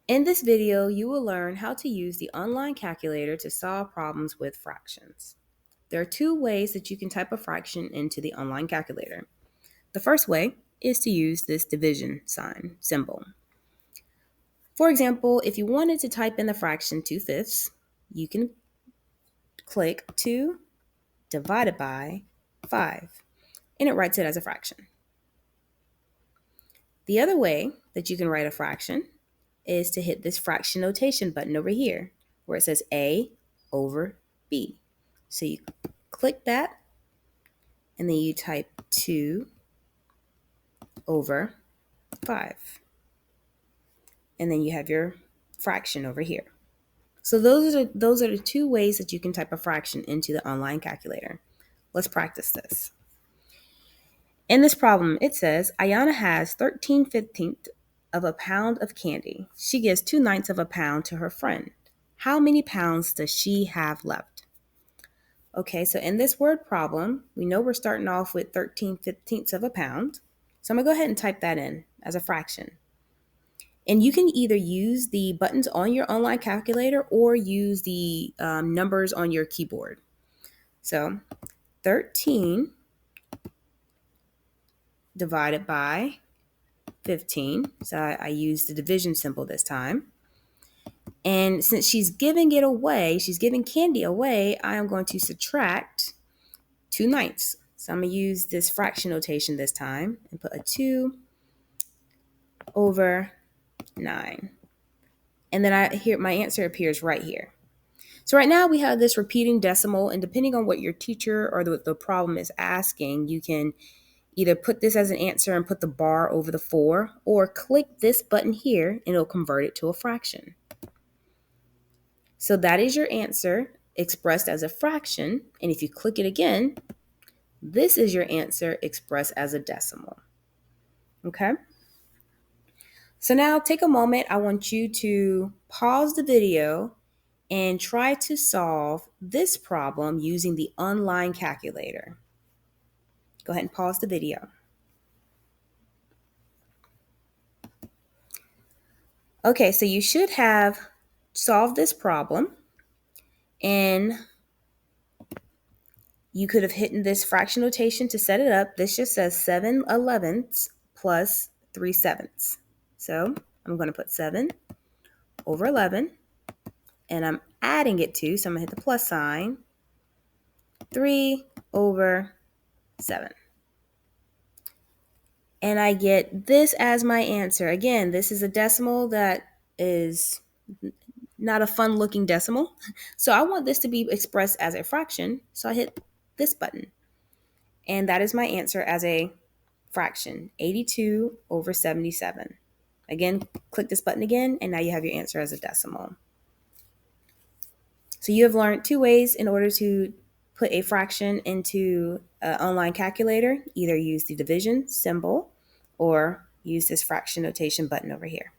In this video, you will learn how to use the online calculator to solve problems with fractions. There are two ways that you can type a fraction into the online calculator. The first way is to use this division sign symbol. For example, if you wanted to type in the fraction 2/5, you can click 2 divided by 5, and it writes it as a fraction. The other way that you can write a fraction is to hit this fraction notation button over here where it says A over B. So you click that and then you type 2 over 5. And then you have your fraction over here. So those are the two ways that you can type a fraction into the online calculator. Let's practice this. In this problem, it says Ayana has 13/15 of a pound of candy. She gives 2/9 of a pound to her friend. How many pounds does she have left? Okay, so in this word problem, we know we're starting off with 13/15 of a pound. So I'm gonna go ahead and type that in as a fraction. And you can either use the buttons on your online calculator or use the numbers on your keyboard. So 13 divided by 15. So I used the division symbol this time. And since she's giving it away, she's giving candy away, I am going to subtract 2/9. So I'm going to use this fraction notation this time and put a 2 over 9. And then here my answer appears right here. So right now we have this repeating decimal, and depending on what your teacher or the problem is asking, you can either put this as an answer and put the bar over the 4, or click this button here and it'll convert it to a fraction. So that is your answer expressed as a fraction, and if you click it again, this is your answer expressed as a decimal. Okay? So now take a moment. I want you to pause the video and try to solve this problem using the online calculator. Go ahead and pause the video. Okay, so you should have solved this problem, and you could have hidden this fraction notation to set it up. This just says 7/11 plus 3/7. So I'm going to put 7 over 11, and I'm adding it to, so I'm going to hit the plus sign, 3 over 7. And I get this as my answer. Again, this is a decimal that is not a fun looking decimal. So I want this to be expressed as a fraction. So I hit this button. And that is my answer as a fraction, 82 over 77. Again, click this button again, and now you have your answer as a decimal. So you have learned two ways in order to put a fraction into an online calculator. Either use the division symbol or use this fraction notation button over here.